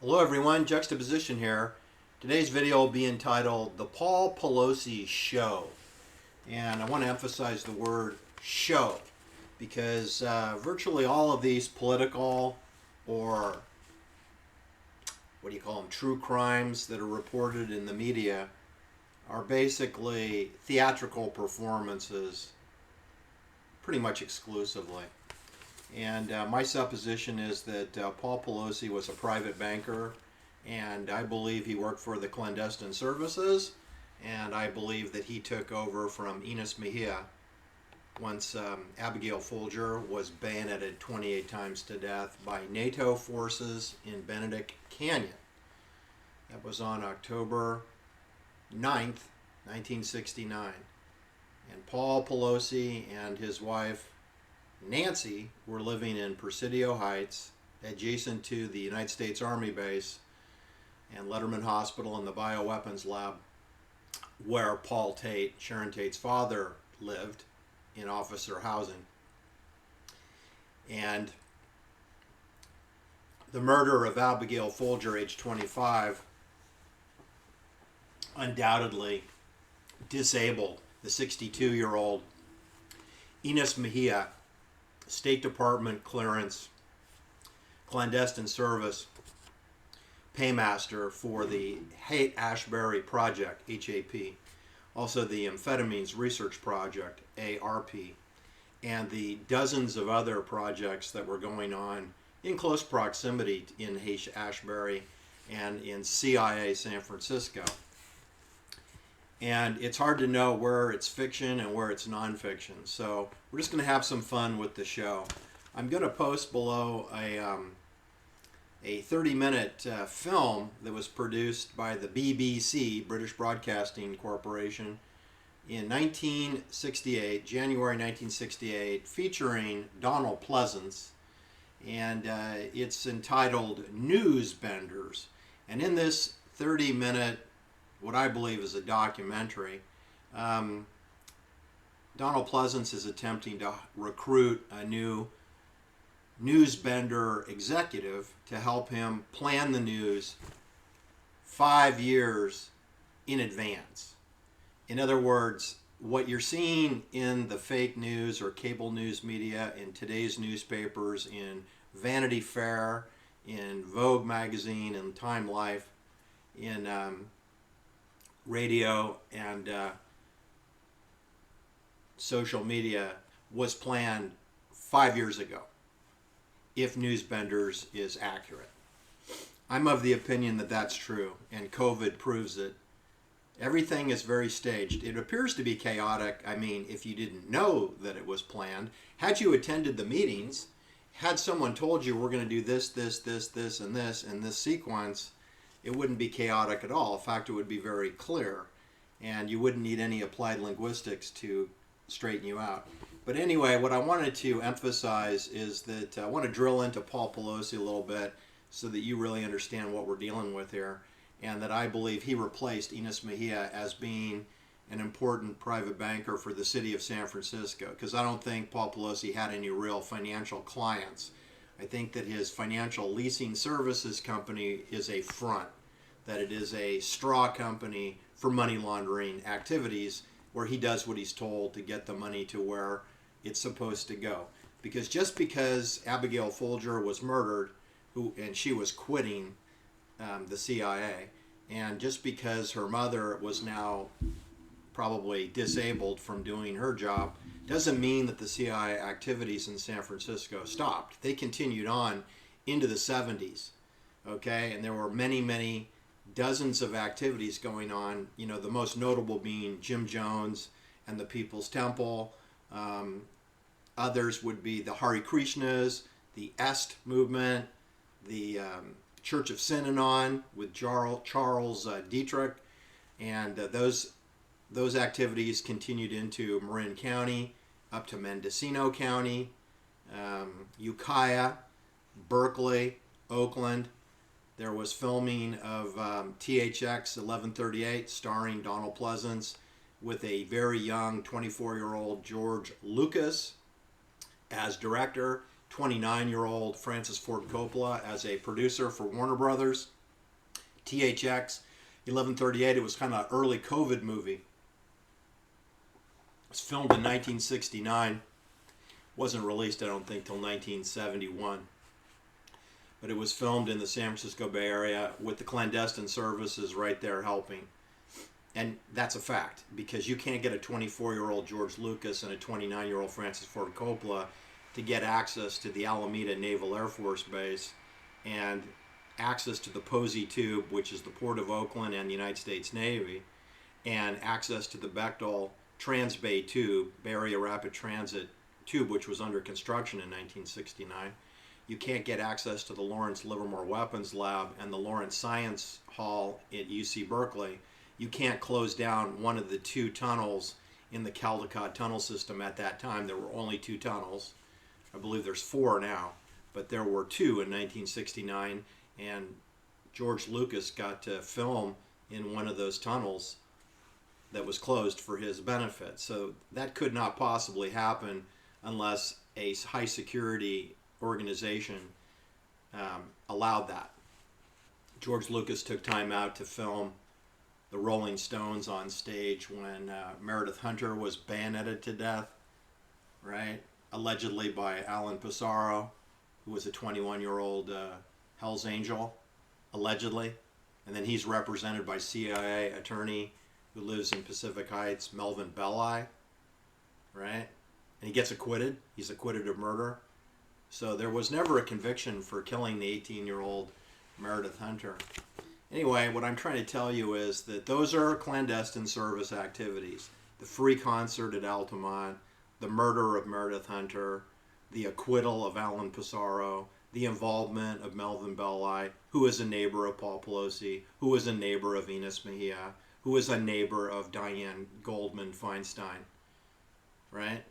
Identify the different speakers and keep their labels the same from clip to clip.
Speaker 1: Hello everyone, Juxtaposition here. Today's video will be entitled The Paul Pelosi Show. And I want to emphasize the word show because virtually all of these political or true crimes that are reported in the media are basically theatrical performances pretty much exclusively. And my supposition is that Paul Pelosi was a private banker, and I believe he worked for the clandestine services, and I believe that he took over from Enos Mejia once Abigail Folger was bayoneted 28 times to death by NATO forces in Benedict Canyon. That was on October 9th, 1969. And Paul Pelosi and his wife Nancy were living in Presidio Heights, adjacent to the United States Army base and Letterman Hospital and the bioweapons lab, where Paul Tate, Sharon Tate's father, lived in officer housing. And the murder of Abigail Folger, age 25, undoubtedly disabled the 62-year-old Enos Mejia, State Department clearance, clandestine service paymaster for the Haight-Ashbury Project, HAP, also the Amphetamines Research Project, ARP, and the dozens of other projects that were going on in close proximity in Haight-Ashbury and in CIA San Francisco. And it's hard to know where it's fiction and where it's nonfiction. So we're just going to have some fun with the show. I'm going to post below a 30-minute film that was produced by the BBC, British Broadcasting Corporation, in 1968, January 1968, featuring Donald Pleasance. And it's entitled Newsbenders. And in this 30-minute what I believe is a documentary, Donald Pleasance is attempting to recruit a new newsbender executive to help him plan the news 5 years in advance. In other words, what you're seeing in the fake news or cable news media, in today's newspapers, in Vanity Fair, in Vogue magazine, in Time Life, in radio and social media, was planned 5 years ago, if Newsbenders is accurate. I'm of the opinion that that's true, and COVID proves it. Everything is very staged. It appears to be chaotic. I mean, if you didn't know that it was planned, had you attended the meetings, had someone told you we're going to do this, and this in this sequence, it wouldn't be chaotic at all. In fact, it would be very clear, and you wouldn't need any applied linguistics to straighten you out. But anyway, what I wanted to emphasize is that I want to drill into Paul Pelosi a little bit so that you really understand what we're dealing with here, and that I believe he replaced Enos Mejia as being an important private banker for the city of San Francisco, because I don't think Paul Pelosi had any real financial clients. I think that his financial leasing services company is a front, that it is a straw company for money laundering activities where he does what he's told to get the money to where it's supposed to go. Because just because Abigail Folger was murdered, and she was quitting the CIA, and just because her mother was now probably disabled from doing her job, doesn't mean that the CIA activities in San Francisco stopped. They continued on into the 70s, okay? And there were many dozens of activities going on, you know, the most notable being Jim Jones and the People's Temple. Others would be the Hare Krishnas, the Est movement, the Church of Synanon with Charles Dietrich, and those activities continued into Marin County, up to Mendocino County, Ukiah, Berkeley, Oakland. There was filming of THX 1138 starring Donald Pleasance with a very young 24-year-old George Lucas as director. 29-year-old Francis Ford Coppola as a producer for Warner Brothers. THX 1138, it was kind of an early COVID movie. It was filmed in 1969. Wasn't released, I don't think, till 1971. But it was filmed in the San Francisco Bay Area with the clandestine services right there helping. And that's a fact, because you can't get a 24-year-old George Lucas and a 29-year-old Francis Ford Coppola to get access to the Alameda Naval Air Force Base and access to the Posey Tube, which is the Port of Oakland and the United States Navy, and access to the Bechtel Transbay Tube, Bay Area Rapid Transit Tube, which was under construction in 1969. You can't get access to the Lawrence Livermore Weapons Lab and the Lawrence Science Hall at UC Berkeley. You can't close down one of the two tunnels in the Caldecott tunnel system at that time. There were only two tunnels. I believe there's four now, but there were two in 1969, and George Lucas got to film in one of those tunnels that was closed for his benefit. So that could not possibly happen unless a high security organization allowed that. George Lucas took time out to film the Rolling Stones on stage when Meredith Hunter was bayoneted to death, right? Allegedly by Alan Pissarro, who was a 21-year-old Hell's Angel, allegedly. And then he's represented by CIA attorney who lives in Pacific Heights, Melvin Belli, right? And he gets acquitted. He's acquitted of murder. So there was never a conviction for killing the 18-year-old Meredith Hunter. Anyway, what I'm trying to tell you is that those are clandestine service activities. The free concert at Altamont, the murder of Meredith Hunter, the acquittal of Alan Pissarro, the involvement of Melvin Belli, who is a neighbor of Paul Pelosi, who is a neighbor of Enos Mejia, who is a neighbor of Diane Goldman Feinstein. Right?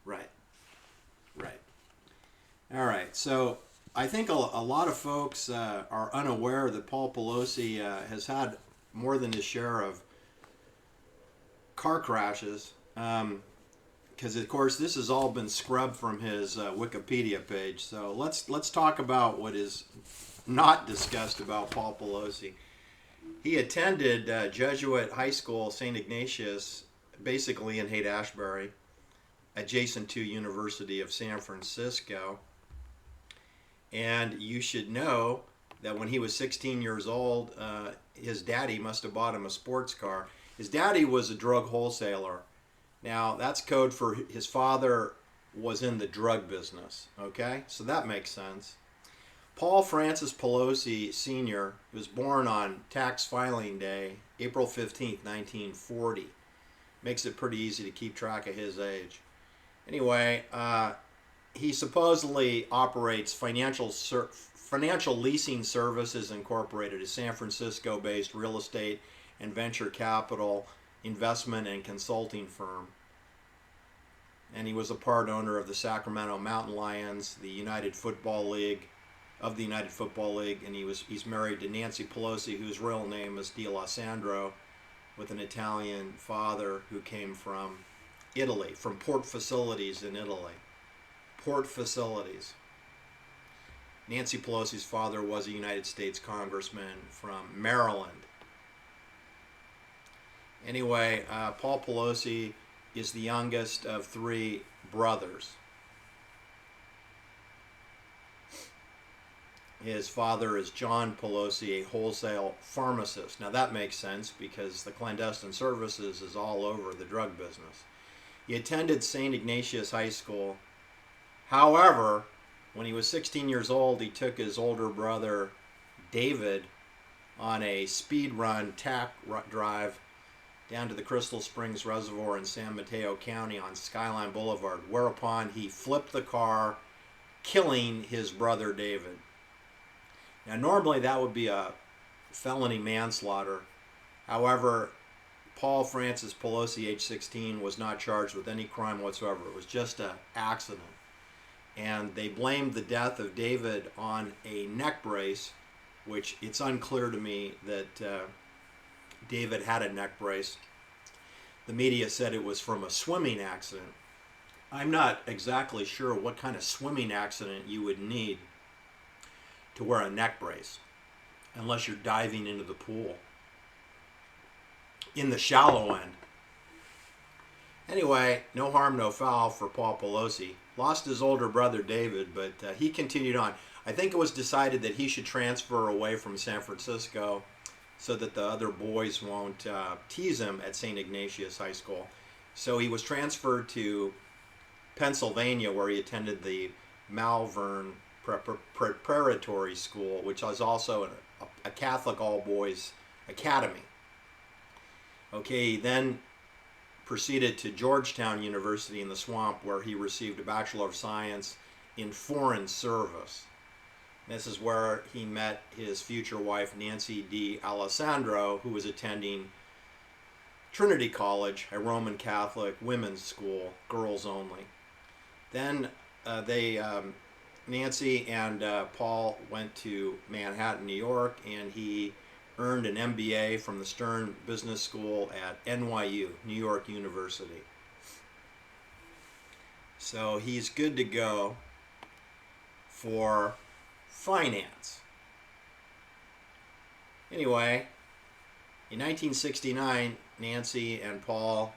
Speaker 1: Right. All right, so I think a lot of folks are unaware that Paul Pelosi has had more than his share of car crashes, because of course this has all been scrubbed from his Wikipedia page. So let's talk about what is not discussed about Paul Pelosi. He attended Jesuit High School, St. Ignatius, basically in Haight-Ashbury, adjacent to University of San Francisco. And you should know that when he was 16 years old, his daddy must have bought him a sports car. His daddy was a drug wholesaler. Now, that's code for his father was in the drug business, okay? So that makes sense. Paul Francis Pelosi Sr. was born on tax filing day, April 15th, 1940. Makes it pretty easy to keep track of his age. Anyway, he supposedly operates Financial Leasing Services Incorporated, a San Francisco-based real estate and venture capital investment and consulting firm. And he was a part owner of the Sacramento Mountain Lions, the United Football League, and he's married to Nancy Pelosi, whose real name is D'Alessandro, with an Italian father who came from Italy, from port facilities in Italy. Port facilities. Nancy Pelosi's father was a United States congressman from Maryland. Anyway, Paul Pelosi is the youngest of three brothers. His father is John Pelosi, a wholesale pharmacist. Now that makes sense because the clandestine services is all over the drug business. He attended St. Ignatius High School. However, when he was 16 years old, he took his older brother, David, on a speed run tack drive down to the Crystal Springs Reservoir in San Mateo County on Skyline Boulevard, whereupon he flipped the car, killing his brother, David. Now, normally that would be a felony manslaughter. However, Paul Francis Pelosi, age 16, was not charged with any crime whatsoever. It was just an accident. And they blamed the death of David on a neck brace, which it's unclear to me that David had a neck brace. The media said it was from a swimming accident. I'm not exactly sure what kind of swimming accident you would need to wear a neck brace unless you're diving into the pool in the shallow end. Anyway, no harm, no foul for Paul Pelosi. Lost his older brother David, but he continued on. I think it was decided that he should transfer away from San Francisco so that the other boys won't tease him at St. Ignatius High School. So he was transferred to Pennsylvania, where he attended the Malvern Preparatory School, which is also a Catholic all-boys academy. Okay, then proceeded to Georgetown University in the Swamp, where he received a Bachelor of Science in Foreign Service. This is where he met his future wife, Nancy D. Alessandro, who was attending Trinity College, a Roman Catholic women's school, girls only. Then Nancy and Paul went to Manhattan, New York, and he earned an MBA from the Stern Business School at NYU, New York University. So he's good to go for finance. Anyway, in 1969, Nancy and Paul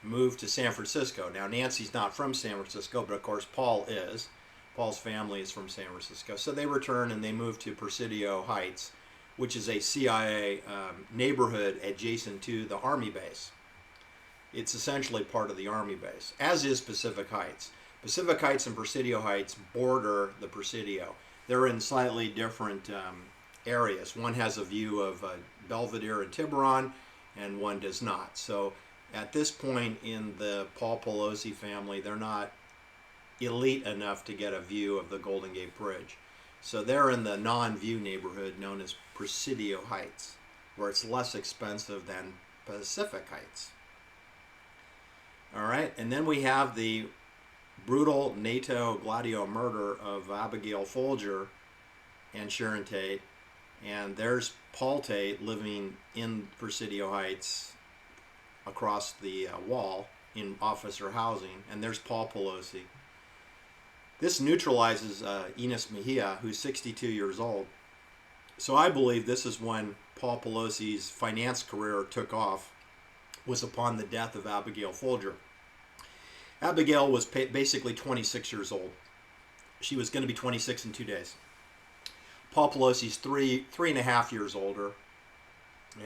Speaker 1: moved to San Francisco. Now, Nancy's not from San Francisco, but of course Paul is. Paul's family is from San Francisco. So they returned and they moved to Presidio Heights, which is a CIA neighborhood adjacent to the Army base. It's essentially part of the Army base, as is Pacific Heights. Pacific Heights and Presidio Heights border the Presidio. They're in slightly different areas. One has a view of Belvedere and Tiburon, and one does not. So at this point in the Paul Pelosi family, they're not elite enough to get a view of the Golden Gate Bridge. So they're in the non-view neighborhood known as Presidio Heights, where it's less expensive than Pacific Heights. All right, and then we have the brutal NATO Gladio murder of Abigail Folger and Sharon Tate. And there's Paul Tate living in Presidio Heights across the wall in officer housing. And there's Paul Pelosi. This neutralizes Enos Mejia, who's 62 years old. So I believe this is when Paul Pelosi's finance career took off, was upon the death of Abigail Folger. Abigail was basically 26 years old. She was going to be 26 in 2 days. Paul Pelosi's three and a half years older,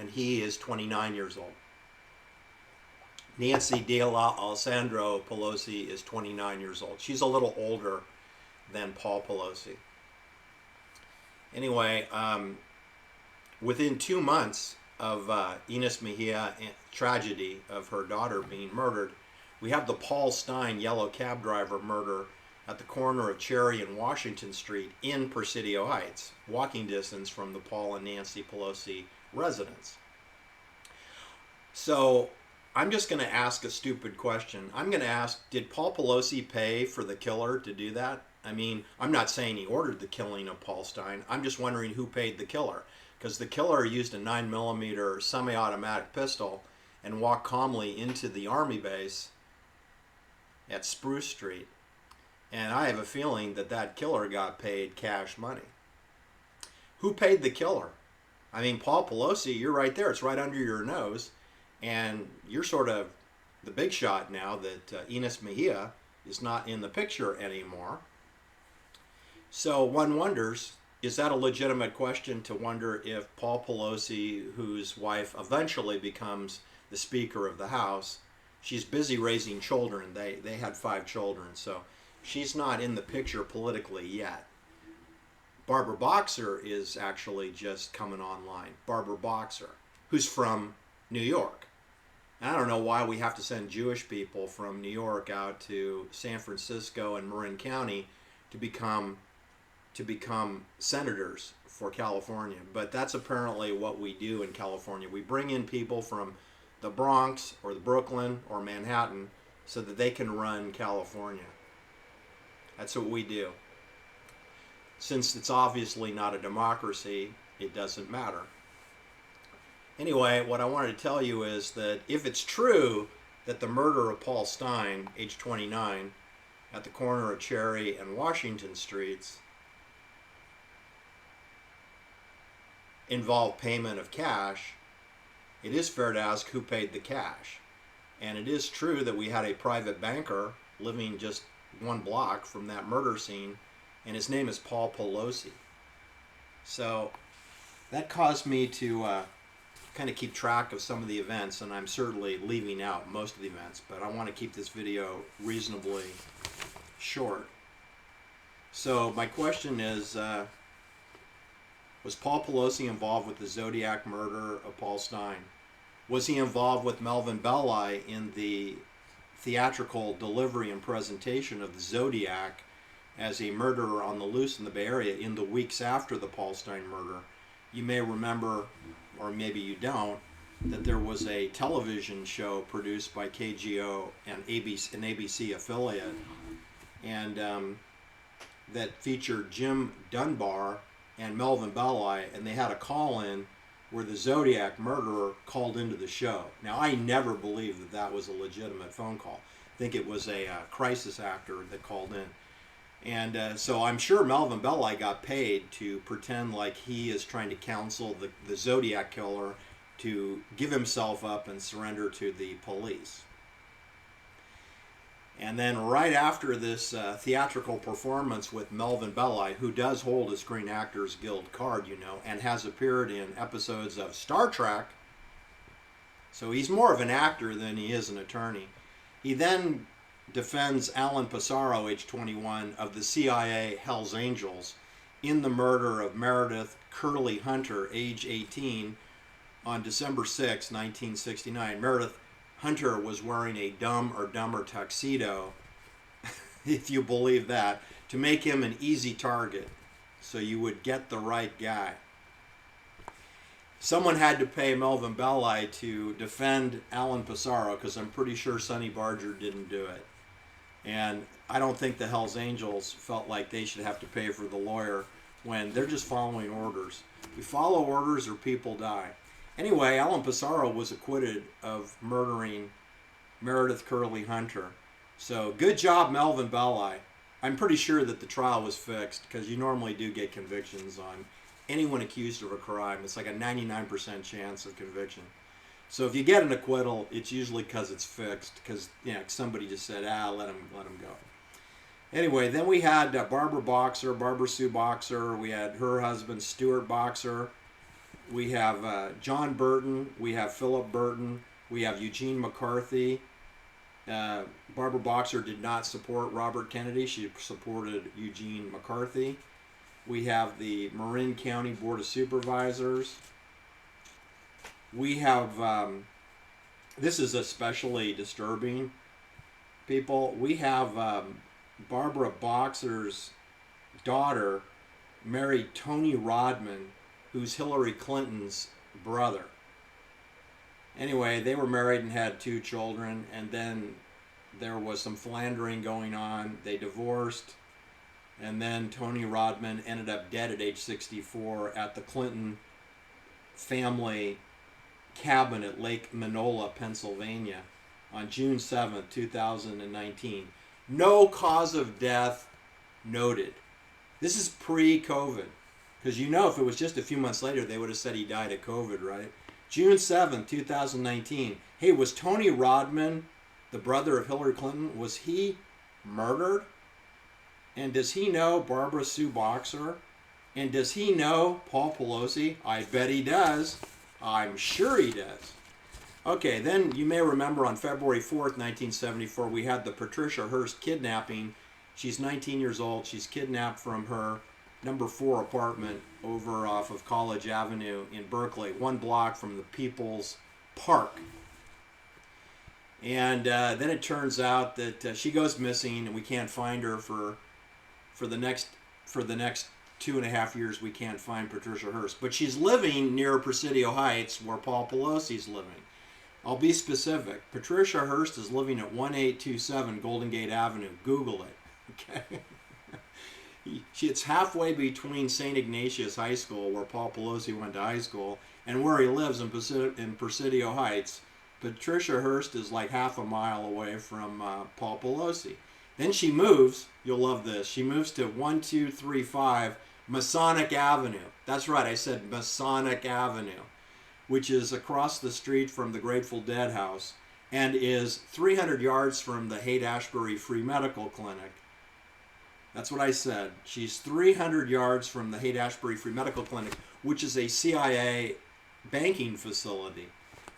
Speaker 1: and he is 29 years old. Nancy De La Alessandro Pelosi is 29 years old. She's a little older than Paul Pelosi. Anyway, within 2 months of Enos Mejia tragedy of her daughter being murdered, we have the Paul Stein yellow cab driver murder at the corner of Cherry and Washington Street in Presidio Heights, walking distance from the Paul and Nancy Pelosi residence. So I'm just going to ask a stupid question. I'm going to ask, did Paul Pelosi pay for the killer to do that? I mean, I'm not saying he ordered the killing of Paul Stein. I'm just wondering who paid the killer. Because the killer used a 9mm semi-automatic pistol and walked calmly into the Army base at Spruce Street. And I have a feeling that that killer got paid cash money. Who paid the killer? I mean, Paul Pelosi, you're right there. It's right under your nose. And you're sort of the big shot now that Enos Mejia is not in the picture anymore. So one wonders, is that a legitimate question to wonder if Paul Pelosi, whose wife eventually becomes the Speaker of the House, she's busy raising children. They had 5 children, so she's not in the picture politically yet. Barbara Boxer is actually just coming online. Barbara Boxer, who's from New York. And I don't know why we have to send Jewish people from New York out to San Francisco and Marin County to become senators for California. But that's apparently what we do in California. We bring in people from the Bronx or the Brooklyn or Manhattan so that they can run California. That's what we do. Since it's obviously not a democracy, it doesn't matter. Anyway, what I wanted to tell you is that if it's true that the murder of Paul Stein, age 29, at the corner of Cherry and Washington Streets involved payment of cash, it is fair to ask who paid the cash. And it is true that we had a private banker living just one block from that murder scene, and his name is Paul Pelosi. So that caused me to kind of keep track of some of the events, and I'm certainly leaving out most of the events, but I want to keep this video reasonably short. So my question is, was Paul Pelosi involved with the Zodiac murder of Paul Stein? Was he involved with Melvin Belli in the theatrical delivery and presentation of the Zodiac as a murderer on the loose in the Bay Area in the weeks after the Paul Stein murder? You may remember, or maybe you don't, that there was a television show produced by KGO and ABC, an ABC affiliate, and that featured Jim Dunbar and Melvin Belli, and they had a call-in where the Zodiac murderer called into the show. Now, I never believed that that was a legitimate phone call. I think it was a crisis actor that called in. And so I'm sure Melvin Belli got paid to pretend like he is trying to counsel the Zodiac killer to give himself up and surrender to the police. And then right after this theatrical performance with Melvin Belli, who does hold a Screen Actors Guild card, you know, and has appeared in episodes of Star Trek, so he's more of an actor than he is an attorney. He then defends Alan Pissarro, age 21, of the CIA Hells Angels in the murder of Meredith Curley Hunter, age 18, on December 6, 1969. Meredith Hunter was wearing a Dumb or Dumber tuxedo, if you believe that, to make him an easy target, so you would get the right guy. Someone had to pay Melvin Belli to defend Alan Pissarro, because I'm pretty sure Sonny Barger didn't do it. And I don't think the Hells Angels felt like they should have to pay for the lawyer when they're just following orders. We follow orders or people die. Anyway, Alan Pissarro was acquitted of murdering Meredith Curley Hunter. So good job, Melvin Belli. I'm pretty sure that the trial was fixed, because you normally do get convictions on anyone accused of a crime. It's like a 99% chance of conviction. So if you get an acquittal, it's usually because it's fixed, because somebody just said, let him go. Anyway, then we had Barbara Sue Boxer. We had her husband, Stuart Boxer. We have John Burton. We have Philip Burton. We have Eugene McCarthy. Barbara Boxer did not support Robert Kennedy. She supported Eugene McCarthy. We have the Marin County Board of Supervisors. We have, this is especially disturbing, people. We have Barbara Boxer's daughter married Tony Rodman, who's Hillary Clinton's brother. Anyway, they were married and had 2 children, and then there was some philandering going on. They divorced, and then Tony Rodman ended up dead at age 64 at the Clinton family cabin at Lake Minola, Pennsylvania on June 7th, 2019. No cause of death noted. This is pre-COVID. Because if it was just a few months later, they would have said he died of COVID, right? June 7th, 2019. Hey, was Tony Rodman, the brother of Hillary Clinton, was he murdered? And does he know Barbara Sue Boxer? And does he know Paul Pelosi? I bet he does. I'm sure he does. Okay, then you may remember on February 4th, 1974, we had the Patricia Hearst kidnapping. She's 19 years old. She's kidnapped from her number 4 apartment over off of College Avenue in Berkeley, 1 block from the People's Park. And then it turns out that she goes missing, and we can't find her for the next 2.5 years. We can't find Patricia Hearst, but she's living near Presidio Heights, where Paul Pelosi's living. I'll be specific. Patricia Hearst is living at 1827 Golden Gate Avenue. Google it. Okay. It's halfway between St. Ignatius High School, where Paul Pelosi went to high school, and where he lives in Presidio Heights. Patricia Hearst is like half a mile away from Paul Pelosi. Then she moves, you'll love this, she moves to 1235 Masonic Avenue. That's right, I said Masonic Avenue, which is across the street from the Grateful Dead house and is 300 yards from the Haight-Ashbury Free Medical Clinic. That's what I said. She's 300 yards from the Haight-Ashbury Free Medical Clinic, which is a CIA banking facility.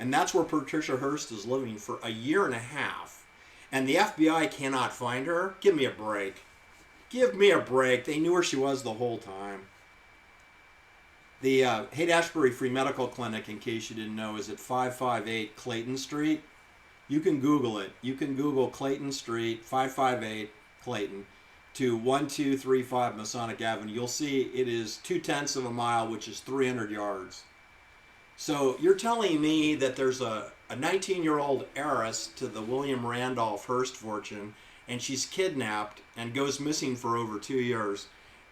Speaker 1: And that's where Patricia Hearst is living for a year and a half. And the FBI cannot find her? Give me a break. Give me a break. They knew where she was the whole time. The Haight-Ashbury Free Medical Clinic, in case you didn't know, is at 558 Clayton Street. You can Google it. You can Google Clayton Street, 558 Clayton, to 1235 Masonic Avenue. You'll see it is 0.2 of a mile, which is 300 yards. So you're telling me that there's a 19-year-old heiress to the William Randolph Hearst fortune, and she's kidnapped and goes missing for over 2 years,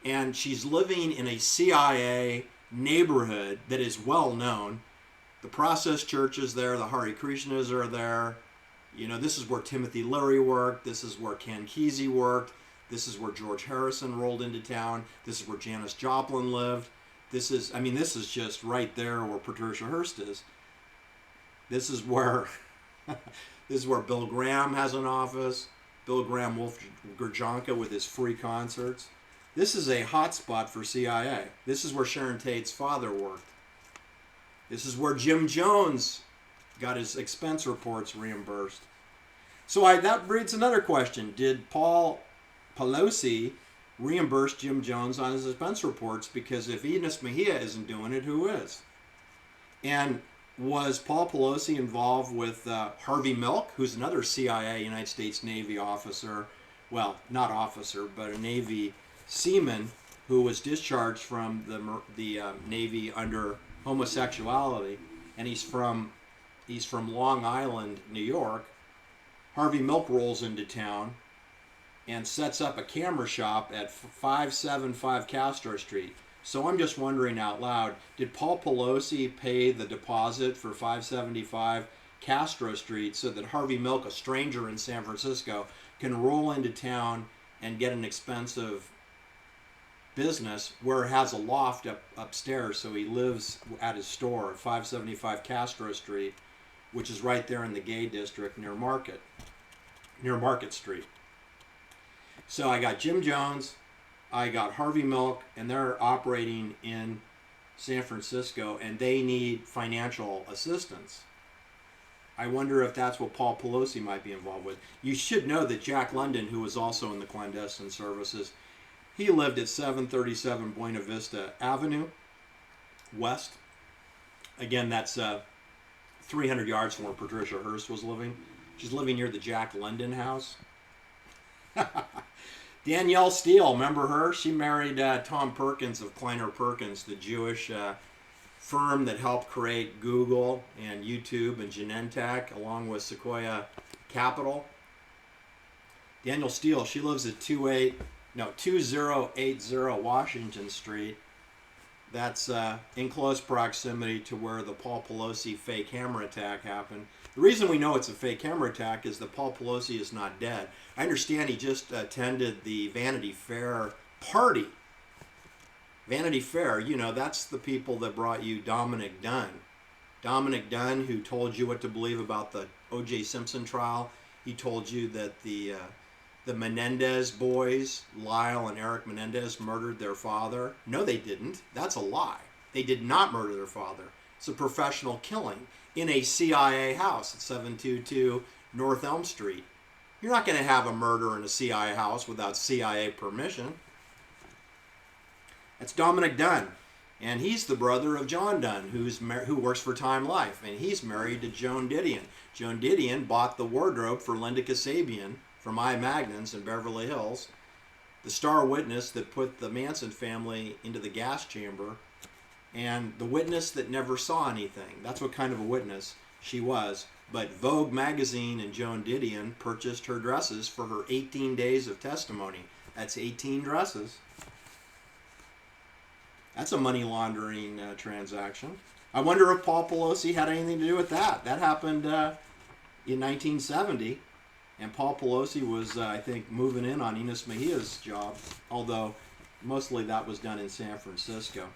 Speaker 1: and she's living in a CIA neighborhood that is well known. The Process Church is there, the Hare Krishnas are there. You know, this is where Timothy Leary worked, this is where Ken Kesey worked, this is where George Harrison rolled into town, this is where Janis Joplin lived. This is just right there where Patricia Hearst is. This is where Bill Graham has an office. Bill Graham Wolf Gurjanka with his free concerts. This is a hotspot for CIA. This is where Sharon Tate's father worked. This is where Jim Jones got his expense reports reimbursed. So that breeds another question. Did Paul Pelosi reimburse Jim Jones on his expense reports? Because if Enos Mejia isn't doing it, who is? And was Paul Pelosi involved with Harvey Milk, who's another CIA United States Navy officer, well, not officer, but a Navy seaman who was discharged from the Navy under homosexuality, and he's from Long Island, New York. Harvey Milk rolls into town and sets up a camera shop at 575 Castro Street. So I'm just wondering out loud, did Paul Pelosi pay the deposit for 575 Castro Street so that Harvey Milk, a stranger in San Francisco, can roll into town and get an expensive business where it has a loft upstairs, so he lives at his store at 575 Castro Street, which is right there in the gay district near Market Street. So I got Jim Jones, I got Harvey Milk, and they're operating in San Francisco, and they need financial assistance. I wonder if that's what Paul Pelosi might be involved with. You should know that Jack London, who was also in the clandestine services, he lived at 737 Buena Vista Avenue West. Again, that's 300 yards from where Patricia Hearst was living. She's living near the Jack London house. Danielle Steele, remember her? She married Tom Perkins of Kleiner Perkins, the Jewish firm that helped create Google and YouTube and Genentech, along with Sequoia Capital. Danielle Steele, she lives at 2080 Washington Street. That's in close proximity to where the Paul Pelosi fake hammer attack happened. The reason we know it's a fake hammer attack is that Paul Pelosi is not dead. I understand he just attended the Vanity Fair party. Vanity Fair, you know, that's the people that brought you Dominic Dunn. Dominic Dunn, who told you what to believe about the O.J. Simpson trial. He told you that the Menendez boys, Lyle and Eric Menendez, murdered their father. No, they didn't. That's a lie. They did not murder their father. It's a professional killing in a CIA house at 722 North Elm Street. You're not going to have a murder in a CIA house without CIA permission. That's Dominic Dunn. And he's the brother of John Dunn, who works for Time Life. And he's married to Joan Didion. Joan Didion bought the wardrobe for Linda Kasabian from I. Magnus in Beverly Hills, the star witness that put the Manson family into the gas chamber, and the witness that never saw anything. That's what kind of a witness she was. But Vogue magazine and Joan Didion purchased her dresses for her 18 days of testimony. That's 18 dresses. That's a money laundering transaction. I wonder if Paul Pelosi had anything to do with that. That happened in 1970, and Paul Pelosi was, I think, moving in on Enos Mejia's job, although mostly that was done in San Francisco.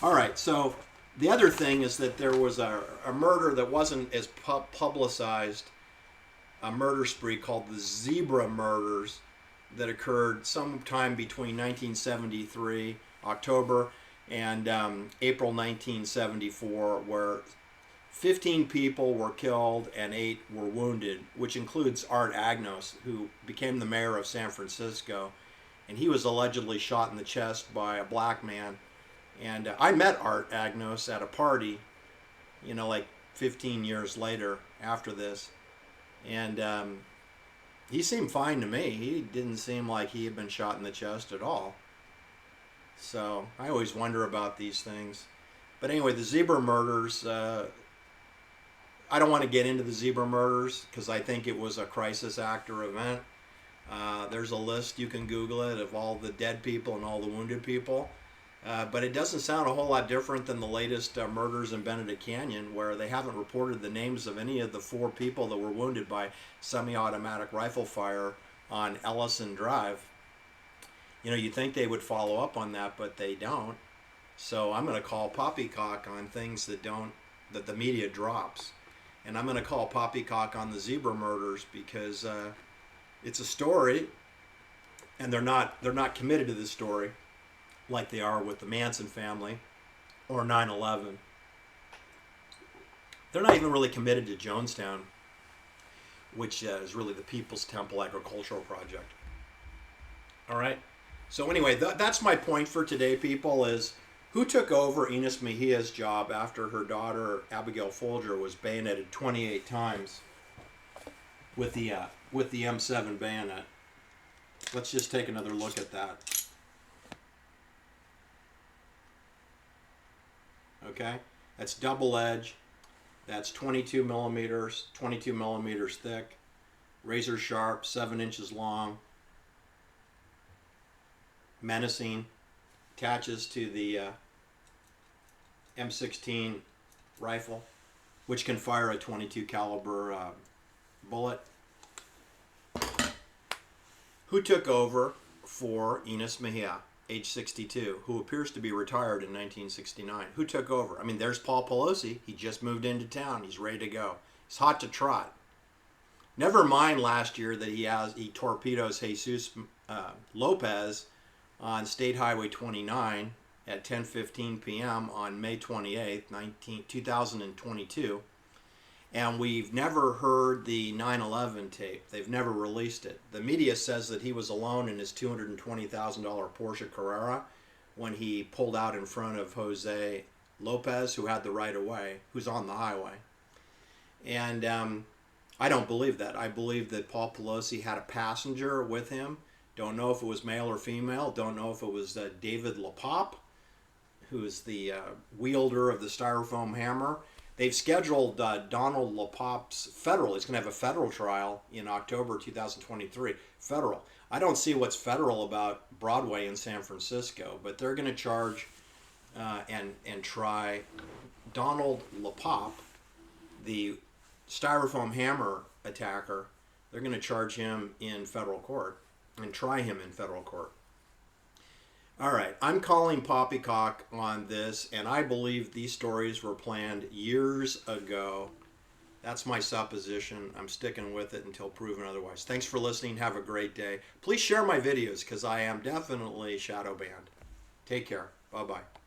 Speaker 1: All right, so the other thing is that there was a murder that wasn't as publicized, a murder spree called the Zebra Murders that occurred sometime between 1973, October, and April 1974, where 15 people were killed and 8 were wounded, which includes Art Agnos, who became the mayor of San Francisco. And he was allegedly shot in the chest by a black man. And I met Art Agnos at a party, like 15 years later after this. And he seemed fine to me. He didn't seem like he had been shot in the chest at all. So I always wonder about these things. But anyway, the Zebra Murders, I don't want to get into the Zebra Murders because I think it was a crisis act or event. There's a list, you can Google it, of all the dead people and all the wounded people. But it doesn't sound a whole lot different than the latest murders in Benedict Canyon, where they haven't reported the names of any of the 4 people that were wounded by semi-automatic rifle fire on Ellison Drive. You'd think they would follow up on that, but they don't. So I'm going to call poppycock on things that the media drops. And I'm going to call poppycock on the Zebra Murders because it's a story, and they're not committed to the story like they are with the Manson family or 9/11. They're not even really committed to Jonestown, which is really the People's Temple Agricultural Project. All right. So anyway, that's my point for today, people, is who took over Enos Mejia's job after her daughter, Abigail Folger, was bayoneted 28 times with the M7 bayonet. Let's just take another look at that. Okay, that's double edge. That's 22 millimeters thick, razor sharp, 7 inches long, menacing, attaches to the M16 rifle, which can fire a 22 caliber bullet. Who took over for Enos Mejia, age 62, who appears to be retired in 1969? Who took over? I mean, there's Paul Pelosi. He just moved into town. He's ready to go. He's hot to trot. Never mind last year that he torpedoes Jesus Lopez on State Highway 29 at 10:15 p.m. on May 28th, 2022. And we've never heard the 9/11 tape. They've never released it. The media says that he was alone in his $220,000 Porsche Carrera when he pulled out in front of Jose Lopez, who had the right of way, who's on the highway. And I don't believe that. I believe that Paul Pelosi had a passenger with him. Don't know if it was male or female. Don't know if it was David LaPop, who is the wielder of the styrofoam hammer. They've scheduled Donald LaPop's federal. He's going to have a federal trial in October 2023. Federal. I don't see what's federal about Broadway in San Francisco, but they're going to charge and try Donald LaPop, the styrofoam hammer attacker. They're going to charge him in federal court and try him in federal court. All right, I'm calling poppycock on this, and I believe these stories were planned years ago. That's my supposition. I'm sticking with it until proven otherwise. Thanks for listening. Have a great day. Please share my videos because I am definitely shadow banned. Take care. Bye-bye.